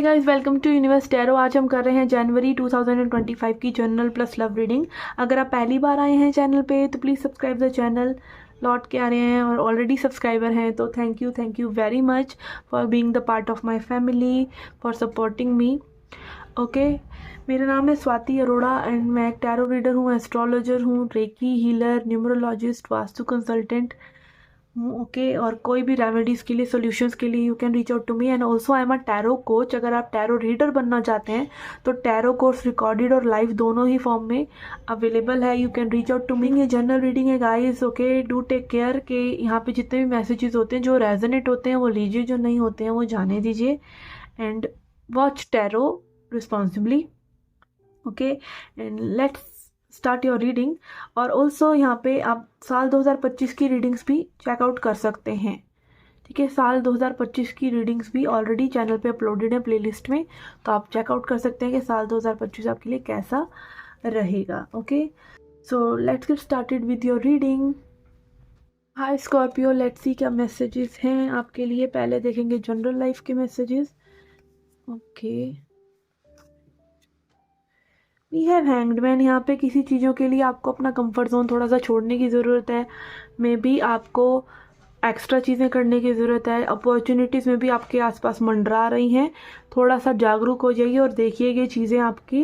Guys, welcome to universe tarot. आज हम कर रहे हैं जनवरी 2025 की जनरल प्लस लव रीडिंग। अगर आप पहली बार आए हैं चैनल पे तो प्लीज़ सब्सक्राइब द चैनल। लौट के आ रहे हैं और ऑलरेडी सब्सक्राइबर हैं तो thank you very much for being the part of my family, for supporting me. Okay, मेरा नाम है स्वाति अरोड़ा एंड मैं एक टैरो रीडर हूँ, एस्ट्रोलॉजर हूँ, reiki healer, numerologist, vastu consultant. Okay, और कोई भी रेमेडीज़ के लिए, सॉल्यूशंस के लिए you can reach out to me. And also I am a tarot coach. अगर आप टैरो रीडर बनना चाहते हैं तो टैरो कोर्स रिकॉर्डेड और लाइव दोनों ही फॉर्म में अवेलेबल है। You can reach out to me. ये जनरल रीडिंग है guys. Okay, do take care के यहाँ पे जितने भी मैसेजेस होते हैं जो रेजोनेट होते हैं वो लीजिए, जो नहीं होते हैं वो जाने दीजिए। And watch tarot responsibly. Okay, and let's start your reading. और ऑल्सो यहाँ पे आप साल 2025 की रीडिंग्स भी चेकआउट कर सकते हैं। ठीक है, साल 2025 की रीडिंग्स भी ऑलरेडी चैनल पे अपलोडेड है प्लेलिस्ट में, तो आप चेकआउट कर सकते हैं कि साल 2025 आपके लिए कैसा रहेगा। Okay, so let's get started with your reading. Hi Scorpio, let's see क्या मैसेजेस हैं आपके लिए। पहले देखेंगे जनरल लाइफ के messages. Okay, we have hanged man. यहाँ पे किसी चीज़ों के लिए आपको अपना कंफर्ट जोन थोड़ा सा छोड़ने की ज़रूरत है। मे बी आपको एक्स्ट्रा चीज़ें करने की ज़रूरत है। अपॉर्चुनिटीज़ में भी आपके आसपास मंडरा रही हैं। थोड़ा सा जागरूक हो जाइए और देखिए कि चीज़ें आपके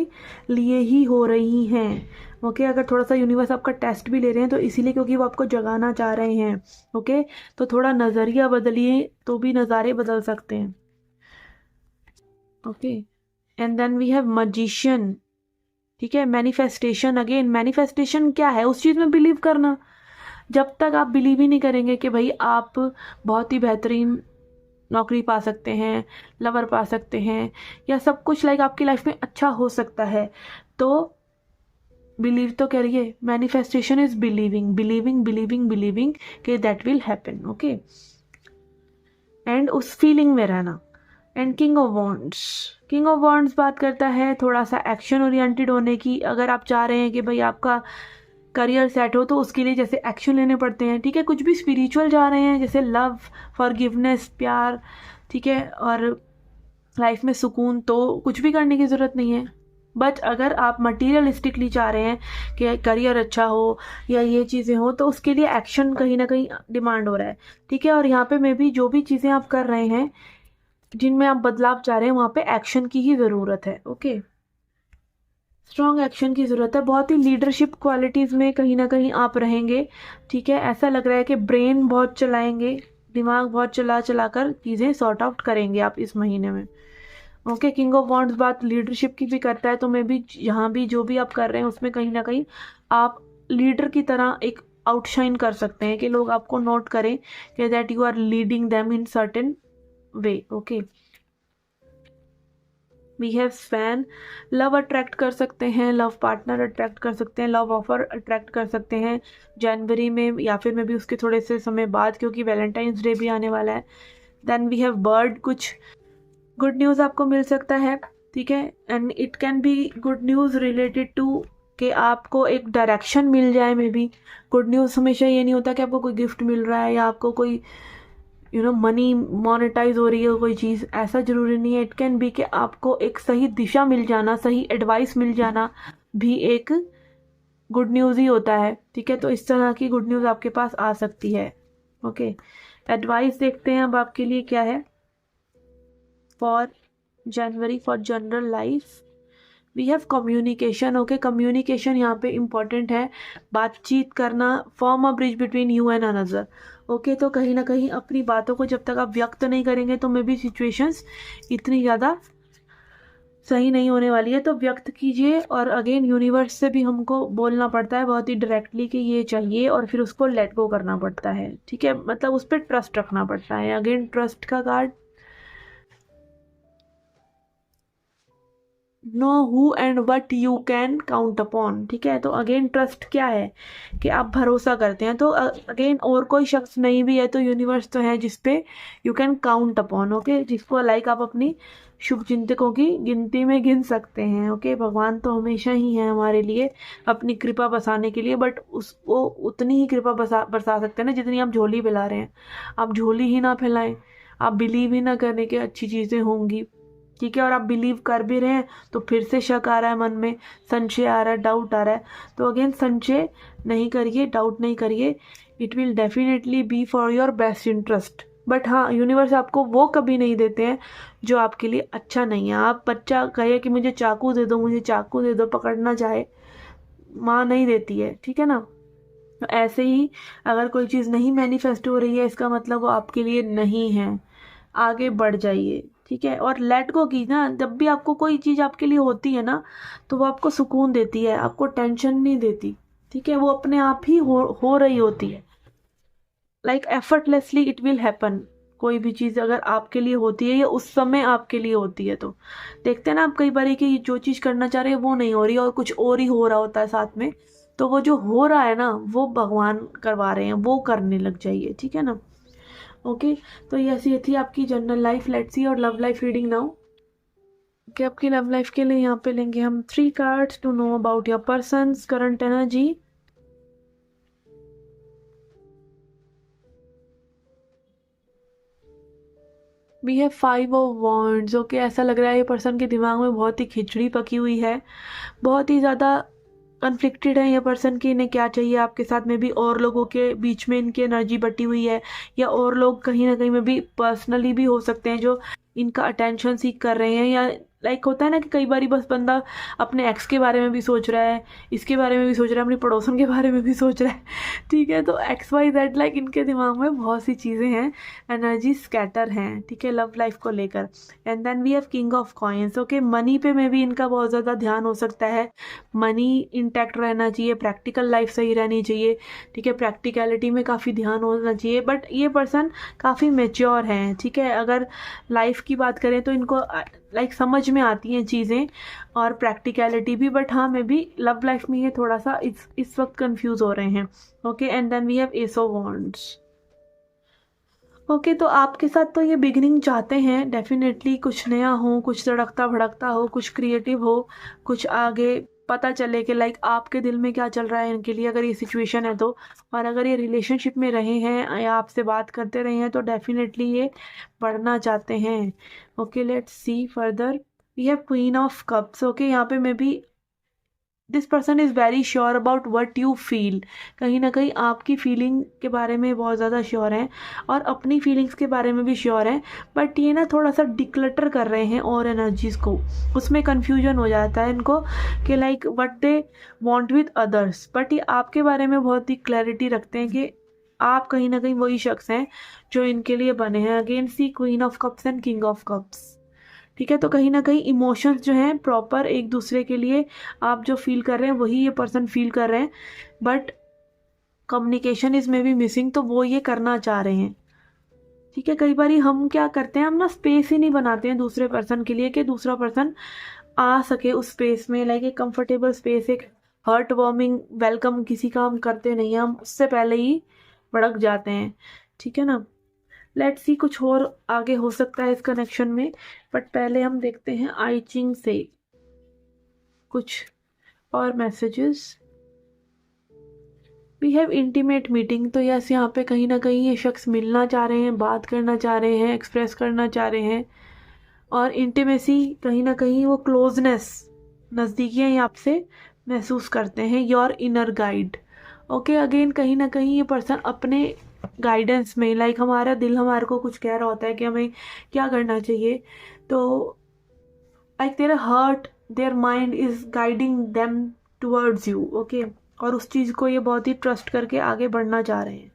लिए ही हो रही हैं। ओके, अगर थोड़ा सा यूनिवर्स आपका टेस्ट भी ले रहे हैं तो इसीलिए क्योंकि वो आपको जगाना चाह रहे हैं। ओके, तो थोड़ा नज़रिया बदलिए तो भी नज़ारे बदल सकते हैं। Okay, and then we have magician. ठीक है, मैनिफेस्टेशन। अगेन मैनिफेस्टेशन क्या है? उस चीज़ में बिलीव करना। जब तक आप बिलीव ही नहीं करेंगे कि भाई आप बहुत ही बेहतरीन नौकरी पा सकते हैं, लवर पा सकते हैं, या सब कुछ लाइक आपकी लाइफ में अच्छा हो सकता है, तो बिलीव तो करिए। Manifestation is believing believing believing believing कि that will happen. Okay, and उस फीलिंग में रहना। एंड किंग ऑफ वॉन्ड्स बात करता है थोड़ा सा एक्शन ओरिएंटेड होने की। अगर आप चाह रहे हैं कि भाई आपका करियर सेट हो तो उसके लिए जैसे एक्शन लेने पड़ते हैं। ठीक है, कुछ भी स्पिरिचुअल जा रहे हैं जैसे लव, फॉरगिवनेस, प्यार, ठीक है, और लाइफ में सुकून, तो कुछ भी करने की ज़रूरत नहीं है। बट अगर आप मटीरियलिस्टिकली चाह रहे हैं कि करियर अच्छा हो या ये चीज़ें हो तो उसके लिए एक्शन कहीं ना कहीं डिमांड हो रहा है। ठीक है, और यहाँ पे मे भी जो भी चीज़ें आप कर रहे हैं जिनमें आप बदलाव चाह रहे हैं वहाँ पे एक्शन की ही ज़रूरत है। ओके, स्ट्रॉन्ग एक्शन की ज़रूरत है। बहुत ही लीडरशिप क्वालिटीज़ में कहीं ना कहीं आप रहेंगे। ठीक है, ऐसा लग रहा है कि ब्रेन बहुत चलाएंगे, दिमाग बहुत चला कर चीज़ें सॉर्ट आउट करेंगे आप इस महीने में। ओके, किंग ऑफ वॉन्ड्स बात लीडरशिप की भी करता है, तो मैं भी यहाँ भी जो भी आप कर रहे हैं उसमें कहीं ना कहीं आप लीडर की तरह एक आउटशाइन कर सकते हैं कि लोग आपको नोट करें कि that you are leading them in certain way. Okay, we have fan. Love attract कर सकते हैं, लव पार्टनर अट्रैक्ट कर सकते हैं, लव ऑफर अट्रैक्ट कर सकते हैं जनवरी में या फिर मे भी उसके थोड़े से समय बाद, क्योंकि वैलेंटाइंस डे भी आने वाला है। Then we have bird. कुछ गुड न्यूज़ आपको मिल सकता है। ठीक है, and it can be good news related to कि आपको एक डायरेक्शन मिल जाए। मे बी गुड न्यूज़ हमेशा ये नहीं होता कि आपको कोई गिफ्ट मिल रहा है या आपको कोई मनी मोनेटाइज हो रही है कोई चीज़, ऐसा ज़रूरी नहीं है। इट कैन बी कि आपको एक सही दिशा मिल जाना, सही एडवाइस मिल जाना भी एक गुड न्यूज़ ही होता है। ठीक है, तो इस तरह की गुड न्यूज़ आपके पास आ सकती है। ओके, एडवाइस देखते हैं अब आपके लिए क्या है for January, for general life. We have communication. Okay, communication यहाँ पे इम्पॉर्टेंट है। बातचीत करना, form a bridge between you and another. Okay, तो कहीं ना कहीं अपनी बातों को जब तक आप व्यक्त नहीं करेंगे तो मे भी सिचुएशंस इतनी ज़्यादा सही नहीं होने वाली है, तो व्यक्त कीजिए। और अगेन यूनिवर्स से भी हमको बोलना पड़ता है बहुत ही डायरेक्टली कि ये चाहिए और फिर उसको लेट गो करना पड़ता है। ठीक है, मतलब उस पर ट्रस्ट रखना पड़ता है। अगेन ट्रस्ट का card, know who and what you can count upon. ठीक है, तो अगेन ट्रस्ट क्या है कि आप भरोसा करते हैं, तो अगेन और कोई शख्स नहीं भी है तो यूनिवर्स तो है जिसपे you can count upon. Okay, जिसको लाइक आप अपनी शुभ चिंतकों की गिनती में गिन सकते हैं। ओके, भगवान तो हमेशा ही है हमारे लिए अपनी कृपा बरसाने के लिए, बट उसको उतनी ही कृपा बरसा सकते हैं ना जितनी आप झोली फैला रहे हैं। आप झोली ही ना फैलाएं, आप बिलीव ही ना करें कि अच्छी चीज़ें होंगी, ठीक है, और आप बिलीव कर भी रहे हैं तो फिर से शक आ रहा है मन में, संशय आ रहा है, डाउट आ रहा है, तो अगेन संशय नहीं करिए, डाउट नहीं करिए, it will definitely be for your best interest. But हाँ, यूनिवर्स आपको वो कभी नहीं देते हैं जो आपके लिए अच्छा नहीं है। आप बच्चा कहे कि मुझे चाकू दे दो, मुझे चाकू दे दो, पकड़ना चाहे, माँ नहीं देती है, ठीक है ना। तो ऐसे ही अगर कोई चीज़ नहीं मैनिफेस्ट हो रही है, इसका मतलब वो आपके लिए नहीं है, आगे बढ़ जाइए, ठीक है। और लेट गो की ना, जब भी आपको कोई चीज़ आपके लिए होती है ना, तो वो आपको सुकून देती है, आपको टेंशन नहीं देती, ठीक है, वो अपने आप ही हो रही होती है, like effortlessly it will happen. कोई भी चीज़ अगर आपके लिए होती है या उस समय आपके लिए होती है, तो देखते हैं ना आप कई बार कि जो चीज़ करना चाह रहे हैं वो नहीं हो रही और कुछ और ही हो रहा होता है साथ में, तो वो जो हो रहा है ना वो भगवान करवा रहे हैं, वो करने लग जाइए, ठीक है ना। ओके, तो ये थी आपकी जनरल लाइफ, लेट्स सी और लव लाइफ रीडिंग नाउ। कि आपकी लव लाइफ के लिए यहाँ पे लेंगे हम 3 cards to know about your person's current energy. We have 5 of wands. Okay, ऐसा लग रहा है ये पर्सन के दिमाग में बहुत ही खिचड़ी पकी हुई है, बहुत ही ज़्यादा कन्फ्लिक्टेड है ये पर्सन कि इन्हें क्या चाहिए आपके साथ में भी, और लोगों के बीच में इनकी एनर्जी बटी हुई है, या और लोग कहीं ना कहीं में भी पर्सनली भी हो सकते हैं जो इनका अटेंशन सीख कर रहे हैं, या लाइक होता है ना कि कई बार बस बंदा अपने एक्स के बारे में भी सोच रहा है, इसके बारे में भी सोच रहा है, अपनी पड़ोसन के बारे में भी सोच रहा है, ठीक है। तो XYZ लाइक इनके दिमाग में बहुत सी चीज़ें हैं, एनर्जी स्कैटर हैं, ठीक है, लव लाइफ को लेकर। And then we have king of coins. Okay, money पे में भी इनका बहुत ज़्यादा ध्यान हो सकता है, मनी इंटैक्ट रहना चाहिए, प्रैक्टिकल लाइफ सही रहनी चाहिए, ठीक है, प्रैक्टिकलिटी में काफ़ी ध्यान होना चाहिए। बट ये पर्सन काफ़ी मेच्योर हैं, ठीक है, अगर लाइफ की बात करें तो इनको लाइक समझ में आती हैं चीज़ें और प्रैक्टिकलिटी भी। बट हाँ, मैं भी लव लाइफ में ये थोड़ा सा इस वक्त कंफ्यूज हो रहे हैं। Okay, and then we have ace of wands. Okay, तो आपके साथ तो ये बिगिनिंग चाहते हैं डेफिनेटली, कुछ नया हो, कुछ तड़कता भड़कता हो, कुछ क्रिएटिव हो, कुछ आगे पता चले कि लाइक आपके दिल में क्या चल रहा है इनके लिए, अगर ये सिचुएशन है तो। और अगर ये रिलेशनशिप में रहे हैं या आपसे बात करते रहे हैं तो डेफिनेटली ये बढ़ना चाहते हैं। Okay, let's see further. We have queen of cups. Okay, यहाँ पे मैं भी this person is very sure about what you feel. कहीं ना कहीं आपकी फीलिंग के बारे में बहुत ज़्यादा श्योर हैं और अपनी फीलिंग्स के बारे में भी श्योर हैं, बट ये ना थोड़ा सा डिक्लटर कर रहे हैं और एनर्जीज़ को, उसमें कन्फ्यूजन हो जाता है इनको कि like what they want with others. But ये आपके बारे में बहुत ही क्लैरिटी रखते हैं कि आप कहीं ना कहीं वही शख्स हैं जो इनके लिए बने हैं। Again see queen of cups and king of cups, ठीक है। तो कहीं ना कहीं इमोशंस जो हैं प्रॉपर एक दूसरे के लिए आप जो फील कर रहे हैं वही ये पर्सन फील कर रहे हैं, बट कम्युनिकेशन इज में भी मिसिंग, तो वो ये करना चाह रहे हैं, ठीक है। कई बार हम क्या करते हैं, हम ना स्पेस ही नहीं बनाते हैं दूसरे पर्सन के लिए कि दूसरा पर्सन आ सके उस स्पेस में, लाइक एक कंफर्टेबल स्पेस, एक हर्ट वार्मिंग वेलकम किसी का हम करते नहीं हैं, हम उससे पहले ही भड़क जाते हैं, ठीक है ना। लेट्स सी कुछ और आगे हो सकता है इस कनेक्शन में, बट पहले हम देखते हैं आई चिंग से कुछ और messages. We have intimate meeting. तो यस, यहाँ पे कहीं ना कहीं ये शख्स मिलना चाह रहे हैं, बात करना चाह रहे हैं, एक्सप्रेस करना चाह रहे हैं, और इंटीमेसी कहीं ना कहीं वो क्लोजनेस, नज़दीकियाँ ही आपसे महसूस करते हैं। Your inner guide. Okay, again कहीं ना कहीं ये पर्सन अपने गाइडेंस में, लाइक हमारा दिल हमारे को कुछ कह रहा होता है कि हमें क्या करना चाहिए, तो like their heart, their mind is guiding them towards you. Okay, और उस चीज़ को ये बहुत ही ट्रस्ट करके आगे बढ़ना चाह रहे हैं।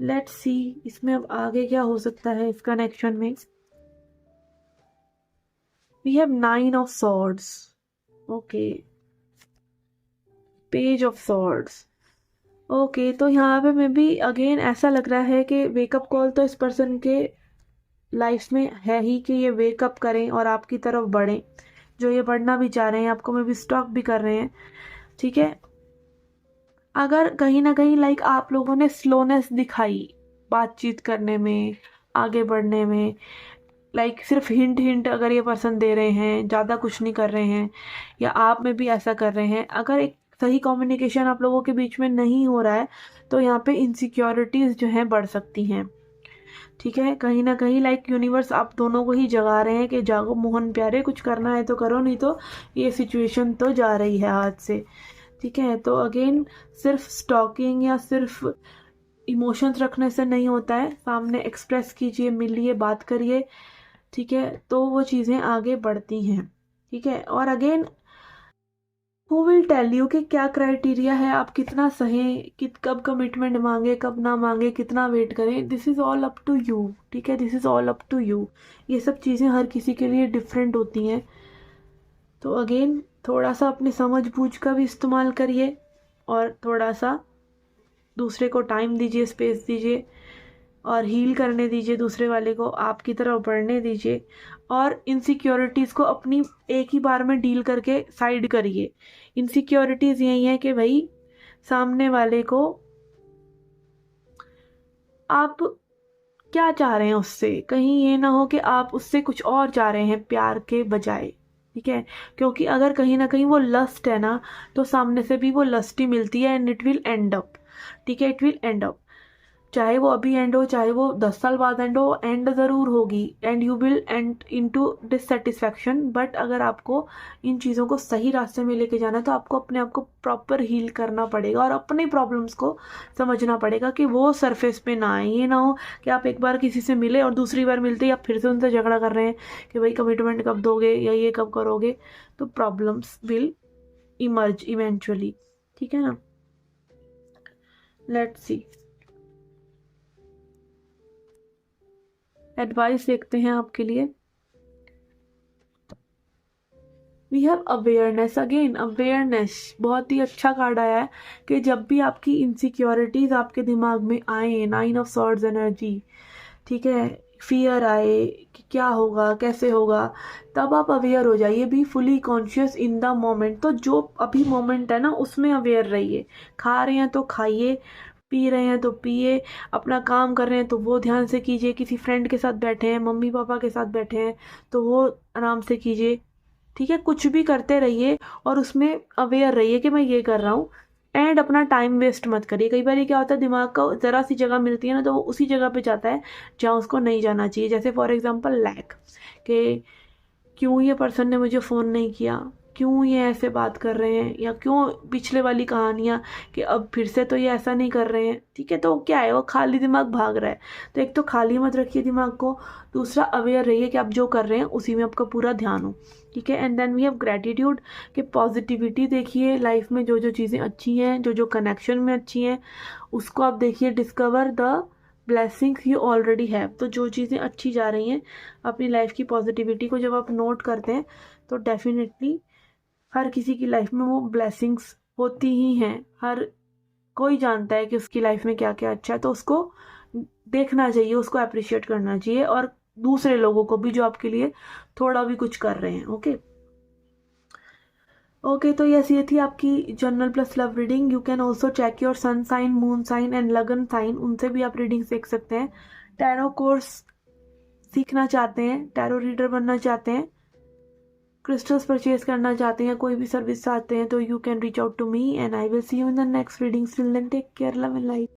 लेट्स सी इसमें अब आगे क्या हो सकता है इस कनेक्शन में। We have 9 of swords. Okay, page of swords. Okay, तो यहाँ पे मैं भी अगेन ऐसा लग रहा है कि वेकअप कॉल तो इस पर्सन के लाइफ में है ही कि ये वेकअप करें और आपकी तरफ बढ़ें, जो ये बढ़ना भी चाह रहे हैं, आपको में भी स्टॉक भी कर रहे हैं, ठीक है। अगर कहीं ना कहीं लाइक आप लोगों ने स्लोनेस दिखाई बातचीत करने में, आगे बढ़ने में, लाइक सिर्फ हिंट हिंट अगर ये पर्सन दे रहे हैं, ज़्यादा कुछ नहीं कर रहे हैं, या आप में भी ऐसा कर रहे हैं, अगर एक सही कम्युनिकेशन आप लोगों के बीच में नहीं हो रहा है, तो यहाँ पे इनसिक्योरिटीज़ जो हैं बढ़ सकती हैं। ठीक है, कहीं ना कहीं लाइक यूनिवर्स आप दोनों को ही जगा रहे हैं कि जागो मोहन प्यारे, कुछ करना है तो करो, नहीं तो ये सिचुएशन तो जा रही है हाथ से। ठीक है, तो अगेन सिर्फ स्टॉकिंग या सिर्फ इमोशंस रखने से नहीं होता है, सामने एक्सप्रेस कीजिए, मिलिए, बात करिए। ठीक है, तो वो चीज़ें आगे बढ़ती हैं। ठीक है, और again who will tell you कि क्या क्राइटेरिया है, आप कितना सहें, कब कमिटमेंट मांगे, कब ना मांगे, कितना वेट करें, this is all up to you. ठीक है, this is all up to you. ये सब चीज़ें हर किसी के लिए डिफरेंट होती हैं। तो अगेन थोड़ा सा अपनी समझ बूझ का भी इस्तेमाल करिए, और थोड़ा सा दूसरे को टाइम दीजिए, स्पेस दीजिए, और हील करने दीजिए दूसरे वाले को, आपकी तरफ बढ़ने दीजिए, और इनसिक्योरिटीज़ को अपनी एक ही बार में डील करके साइड करिए। इनसिक्योरिटीज़ यही है कि भाई सामने वाले को आप क्या चाह रहे हैं उससे, कहीं ये ना हो कि आप उससे कुछ और चाह रहे हैं प्यार के बजाय। ठीक है, क्योंकि अगर कहीं ना कहीं वो लस्ट है ना, तो सामने से भी वो लस्ट ही मिलती है, and it will and up. ठीक है, इट विल एंड अप, चाहे वो अभी एंड हो, चाहे वो 10 साल बाद एंड हो, एंड ज़रूर होगी, and you will and into dissatisfaction. But अगर आपको इन चीज़ों को सही रास्ते में लेके जाना है, तो आपको अपने आप को प्रॉपर हील करना पड़ेगा, और अपनी प्रॉब्लम्स को समझना पड़ेगा कि वो सरफेस पे ना आए। ये ना हो कि आप एक बार किसी से मिले और दूसरी बार मिलते ही आप फिर से उनसे झगड़ा कर रहे हैं कि भाई कमिटमेंट कब दोगे या ये कब करोगे, तो प्रॉब्लम्स विल इमर्ज इवेंचुअली। ठीक है ना, लेट्स सी एडवाइस देखते हैं आपके लिए। We have awareness, again awareness बहुत ही अच्छा कार्ड आया है कि जब भी आपकी इनसिक्योरिटीज आपके दिमाग में आए, 9 ऑफ सॉर्ड्स एनर्जी, ठीक है, फियर आए कि क्या होगा, कैसे होगा, तब आप अवेयर हो जाइए, be fully conscious in the moment. तो जो अभी मोमेंट है ना, उसमें अवेयर रहिए। खा रहे हैं तो खाइए, पी रहे हैं तो पिए, अपना काम कर रहे हैं तो वो ध्यान से कीजिए, किसी फ्रेंड के साथ बैठे हैं, मम्मी पापा के साथ बैठे हैं तो वो आराम से कीजिए। ठीक है, कुछ भी करते रहिए और उसमें अवेयर रहिए कि मैं ये कर रहा हूँ, एंड अपना टाइम वेस्ट मत करिए। कई बार ये क्या होता है, दिमाग का ज़रा सी जगह मिलती है ना, तो वो उसी जगह पे जाता है जहाँ उसको नहीं जाना चाहिए। जैसे फॉर एग्जांपल लैक, कि क्यों ये पर्सन ने मुझे फ़ोन नहीं किया, क्यों ये ऐसे बात कर रहे हैं, या क्यों पिछले वाली कहानियाँ कि अब फिर से तो ये ऐसा नहीं कर रहे हैं। ठीक है, तो क्या है, वो खाली दिमाग भाग रहा है। तो एक तो खाली मत रखिए दिमाग को, दूसरा अवेयर रहिए कि आप जो कर रहे हैं उसी में आपका पूरा ध्यान हो। ठीक है, and then we have gratitude, कि पॉजिटिविटी देखिए लाइफ में, जो जो चीज़ें अच्छी हैं, जो जो कनेक्शन में अच्छी हैं, उसको आप देखिए। Discover the blessings you already have, तो जो चीज़ें अच्छी जा रही हैं अपनी लाइफ की, पॉजिटिविटी को जब आप नोट करते हैं, तो डेफिनेटली हर किसी की लाइफ में वो ब्लेसिंग्स होती ही हैं। हर कोई जानता है कि उसकी लाइफ में क्या क्या अच्छा है, तो उसको देखना चाहिए, उसको अप्रिशिएट करना चाहिए, और दूसरे लोगों को भी जो आपके लिए थोड़ा भी कुछ कर रहे हैं। ओके ओके, तो यस, ये थी आपकी general plus love reading. You can also check your sun sign, moon sign and lagan sign, उनसे भी आप रीडिंग्स देख सकते हैं। टैरो कोर्स सीखना चाहते हैं, टैरो रीडर बनना चाहते हैं, क्रिस्टल्स परचेज करना चाहते हैं, कोई भी सर्विस चाहते हैं, तो you can reach out to me and I will see you in the next readings. Till then take care, love and light.